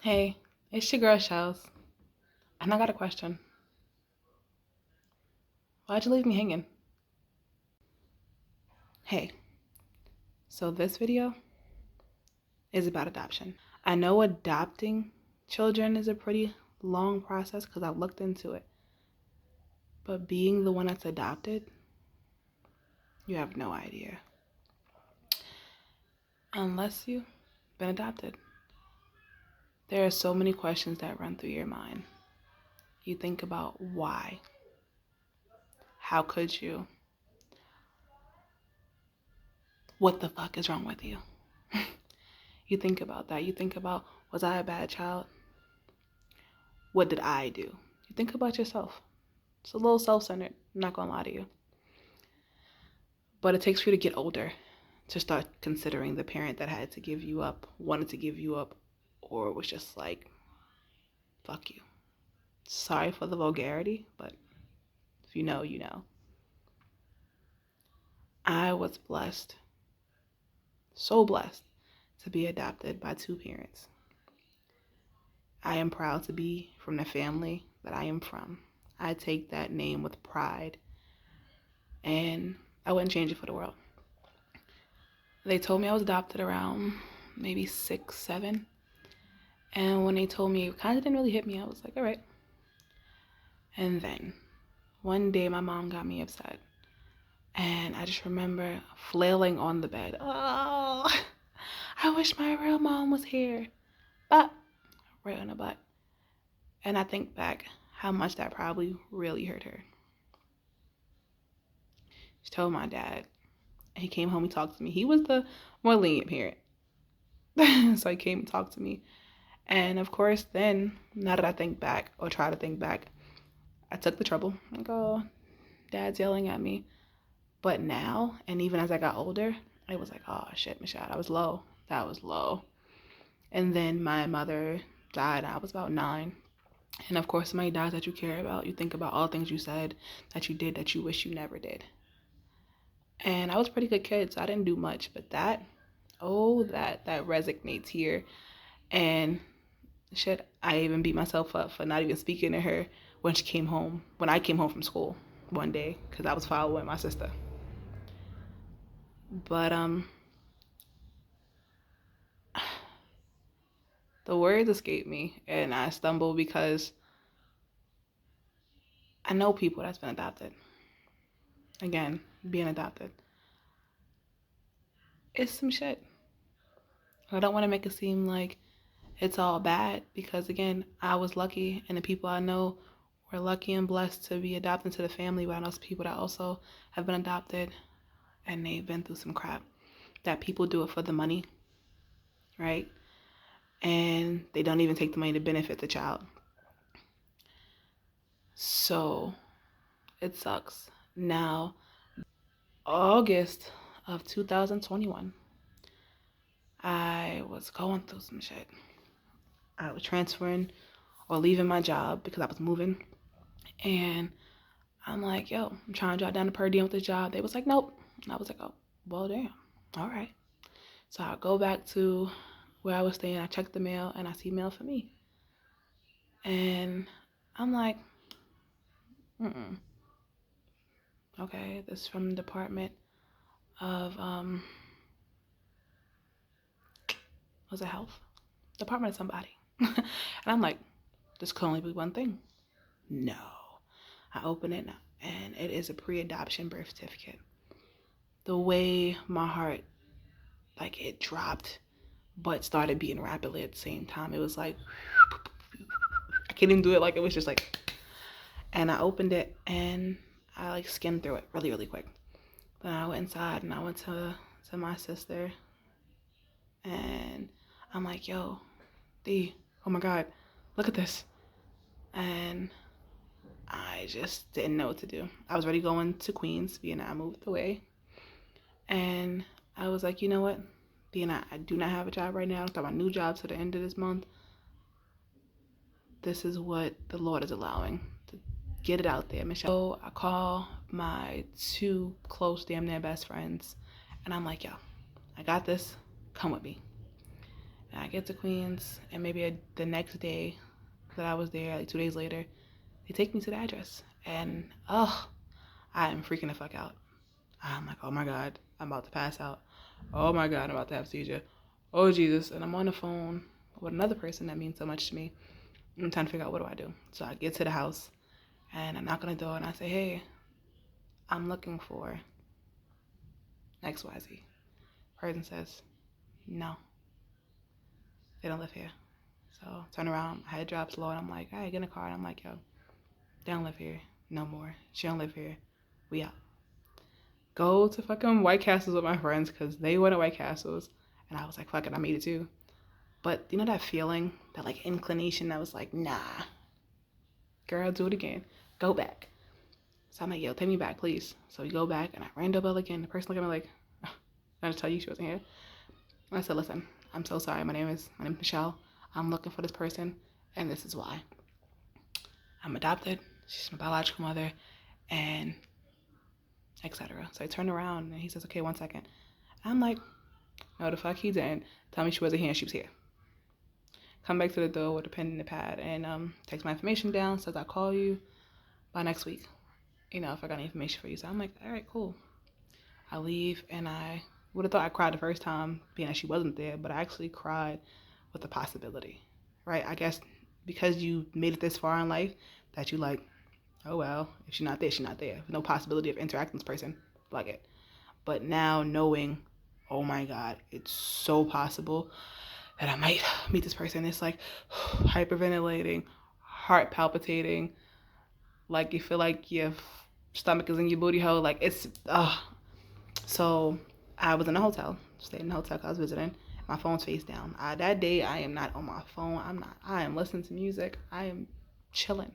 Hey, it's your girl Shells, and I got a question. Why'd you leave me hanging? Hey, so this video is about adoption. I know adopting children is a pretty long process because I've looked into it, but being the one that's adopted, you have no idea. Unless you've been adopted. There are so many questions that run through your mind. You think about why. How could you? What the fuck is wrong with you? You think about that. You think about, was I a bad child? What did I do? You think about yourself. It's a little self-centered, I'm not gonna lie to you. But it takes for you to get older to start considering the parent that had to give you up, wanted to give you up, or was just like, fuck you. Sorry for the vulgarity, but if you know, you know. I was blessed, so blessed, to be adopted by two parents. I am proud to be from the family that I am from. I take that name with pride, and I wouldn't change it for the world. They told me I was adopted around maybe 6, 7. And when they told me, it kind of didn't really hit me. I was like, all right. And then one day my mom got me upset. And I just remember flailing on the bed. Oh, I wish my real mom was here. But right on the butt. And I think back how much that probably really hurt her. She told my dad. He came home, he talked to me. He was the more lenient parent. So he came and talked to me. And of course, then, now that I think back, or try to think back, I took the trouble. Like, oh, dad's yelling at me. But now, and even as I got older, it was like, oh shit, Michelle, I was low. That was low. And then my mother died. I was about 9. And of course, somebody dies that you care about. You think about all the things you said, that you did, that you wish you never did. And I was a pretty good kid, so I didn't do much. But that resonates here. And shit, I even beat myself up for not even speaking to her when she came home, when I came home from school one day, because I was following my sister. But the words escape me, and I stumble because I know people that's been adopted. Again, being adopted, it's some shit. I don't want to make it seem like it's all bad, because again, I was lucky, and the people I know were lucky and blessed to be adopted into the family. But I know some people that also have been adopted, and they've been through some crap. That people do it for the money, right? And they don't even take the money to benefit the child. So it sucks. Now, August of 2021, I was going through some shit. I was transferring or leaving my job because I was moving. And I'm like, yo, I'm trying to jot down the per diem with this job. They was like, nope. And I was like, oh, well, damn. All right. So I go back to where I was staying. I check the mail, and I see mail for me. And I'm like, okay, this is from the Department of, was it health? Department of somebody. And I'm like, this could only be one thing. No. I open it, and it is a pre-adoption birth certificate. The way my heart, like, it dropped, but started beating rapidly at the same time. It was like, I can't even do it. Like, it was just like, and I opened it, and I like skimmed through it really, really quick. Then I went inside, and I went to my sister, and I'm like, yo, D, oh my God, look at this. And I just didn't know what to do. I was already going to Queens, being I moved away. And I was like, you know what? Being I do not have a job right now. I'm starting my new job to the end of this month. This is what the Lord is allowing. To get it out there, Michelle. So I call my 2 close, damn near best friends. And I'm like, yo, I got this. Come with me. And I get to Queens, and maybe the next day that I was there, like 2 days later, they take me to the address. And, I am freaking the fuck out. I'm like, oh my God, I'm about to pass out. Oh my God, I'm about to have a seizure. Oh Jesus. And I'm on the phone with another person that means so much to me. I'm trying to figure out what do I do. So I get to the house and I knock on the door and I say, hey, I'm looking for XYZ. Person says, no, they don't live here. So turn around, my head drops low, and I'm like, all right, get in the car. And I'm like, yo, they don't live here no more. She don't live here. We out. Go to fucking White Castles with my friends because they went to White Castles. And I was like, fuck it, I made it too. But you know that feeling, that like inclination that was like, nah, girl, do it again. Go back. So I'm like, yo, take me back, please. So we go back and I rang the bell again. The person looked at me like, I just tell you she wasn't here. And I said, listen, I'm so sorry. My name is Michelle. I'm looking for this person, and this is why. I'm adopted. She's my biological mother, and etc. So I turned around and he says, okay, 1 second. I'm like, no, the fuck he didn't. Tell me she wasn't here and she was here. Come back to the door with a pen and a pad and takes my information down, says I'll call you by next week, if I got any information for you. So I'm like, all right, cool. I leave and I would have thought I cried the first time being that she wasn't there, but I actually cried with the possibility, right? I guess because you made it this far in life that you like, oh well, if she's not there, she's not there. No possibility of interacting with this person, like it. But now knowing, oh my God, it's so possible that I might meet this person. It's like hyperventilating, heart palpitating, like you feel like your stomach is in your booty hole. Like it's, So I was in a hotel, stayed in a hotel because I was visiting. My phone's face down. That day, I am not on my phone. I am listening to music. I am chilling.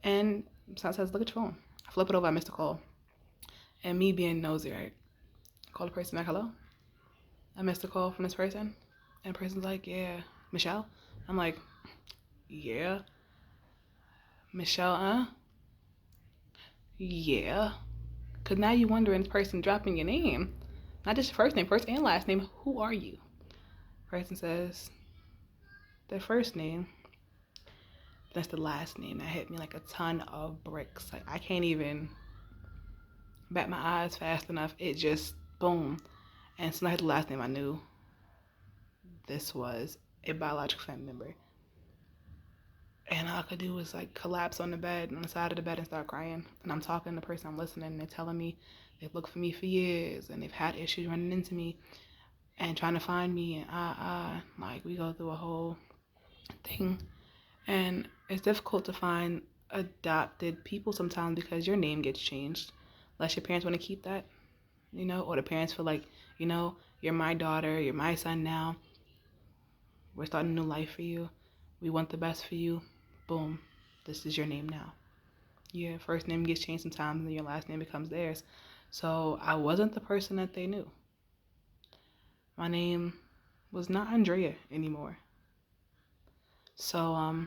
And someone says, look at your phone. I flip it over, I missed a call. And me being nosy, right? Call the person back, hello? I missed a call from this person. And the person's like, yeah, Michelle? I'm like, yeah. Michelle, yeah. Because now you wondering this person dropping your name. Not just your first name, first and last name. Who are you? Person says their first name. That's the last name. That hit me like a ton of bricks. Like I can't even bat my eyes fast enough. It just boom. And as soon as I hit the last name, I knew this was a biological family member. And all I could do was like collapse on the side of the bed and start crying. And I'm talking to the person I'm listening, and they're telling me they've looked for me for years and they've had issues running into me and trying to find me. And like we go through a whole thing. And it's difficult to find adopted people sometimes because your name gets changed. Unless your parents want to keep that, or the parents feel like, you're my daughter, you're my son now. We're starting a new life for you. We want the best for you. Boom. This is your name now. Your first name gets changed sometimes and your last name becomes theirs. So I wasn't the person that they knew. My name was not Andrea anymore. So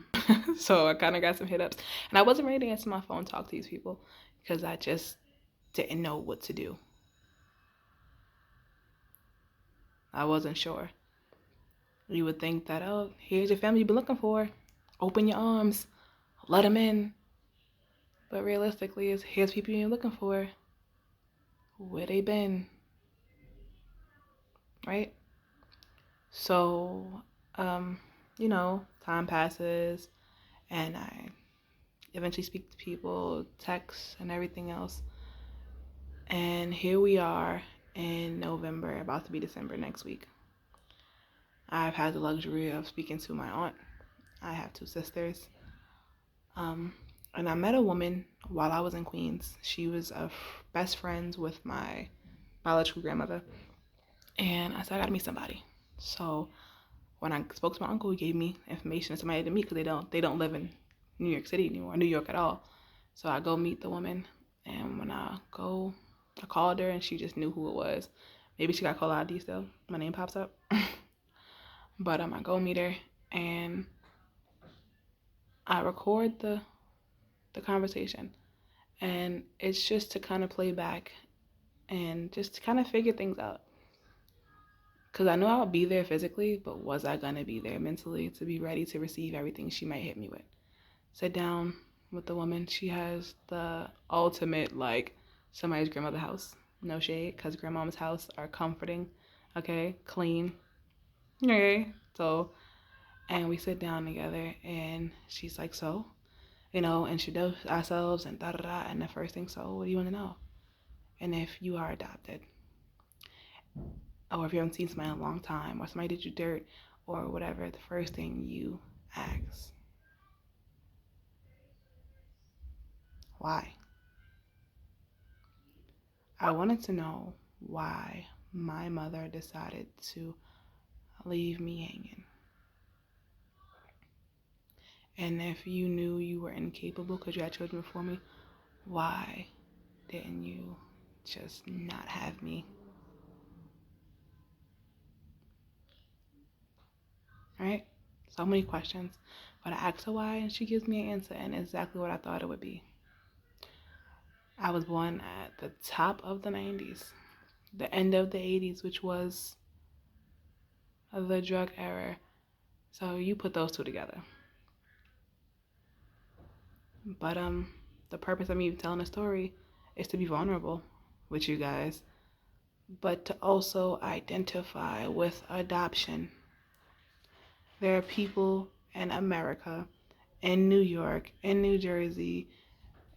so I kind of got some hit ups, and I wasn't ready to answer my phone, talk to these people, because I just didn't know what to do. I wasn't sure. You would think that, oh, here's your family you've been looking for. Open your arms, let them in. But realistically, here's people you're looking for. Where they been, right? So, time passes, and I eventually speak to people, text, and everything else. And here we are in November, about to be December next week. I've had the luxury of speaking to my aunt. I have 2 sisters. And I met a woman while I was in Queens. She was best friends with my biological grandmother. And I said, I gotta meet somebody. So when I spoke to my uncle, he gave me information of somebody to meet because they don't live in New York City anymore, New York at all. So I go meet the woman, and when I called her and she just knew who it was. Maybe she got call ID still. My name pops up. But I go meet her and I record the conversation. And it's just to kind of play back and just to kind of figure things out. Because I knew I would be there physically, but was I going to be there mentally to be ready to receive everything she might hit me with? Sit down with the woman. She has the ultimate, like, somebody's grandmother's house. No shade, because grandmama's house are comforting, okay, clean. Okay. So, and we sit down together, and she's like, so, introduce ourselves and da da da. And the first thing, so, what do you want to know? And if you are adopted, or if you haven't seen somebody in a long time, or somebody did you dirt, or whatever, the first thing you ask, why? I wanted to know why my mother decided to leave me hanging. And if you knew you were incapable because you had children before me, why didn't you just not have me? Right? So many questions. But I asked her why, and she gives me an answer, and exactly what I thought it would be. I was born at the top of the 90s, the end of the 80s, which was the drug era. So you put those two together. But the purpose of me telling a story is to be vulnerable with you guys, but to also identify with adoption. There are people in America, in New York, in New Jersey,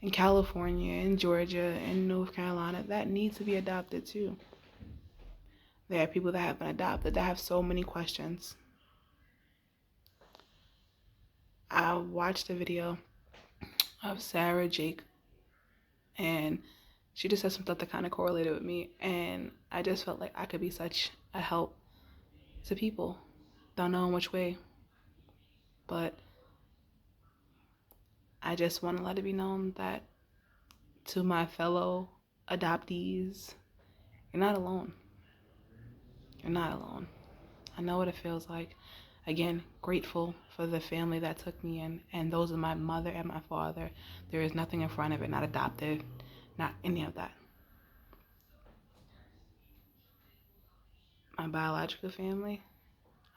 in California, in Georgia, in North Carolina that need to be adopted too. There are people that have been adopted that have so many questions. I watched a video of Sarah Jake, and she just said some stuff that kind of correlated with me, and I just felt like I could be such a help to people. Don't know in which way, but I just want to let it be known that to my fellow adoptees, you're not alone. You're not alone. I know what it feels like. Again, grateful for the family that took me in, and those are my mother and my father. There is nothing in front of it, not adopted, not any of that. My biological family,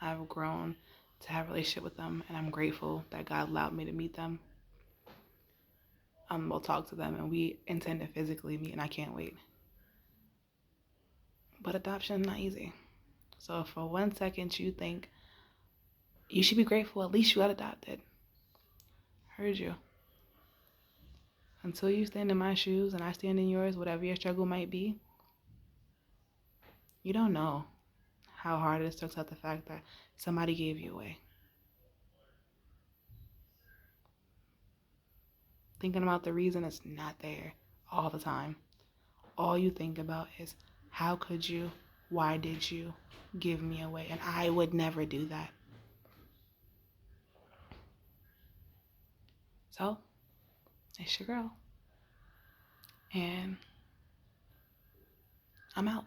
I've grown to have a relationship with them, and I'm grateful that God allowed me to meet them. We'll talk to them, and we intend to physically meet, and I can't wait. But adoption is not easy. So if for 1 second you think you should be grateful, at least you got adopted. Heard you. Until you stand in my shoes and I stand in yours, whatever your struggle might be, you don't know how hard it is to accept the fact that somebody gave you away. Thinking about the reason it's not there all the time. All you think about is, how could you? Why did you give me away? And I would never do that. So, it's your girl. And I'm out.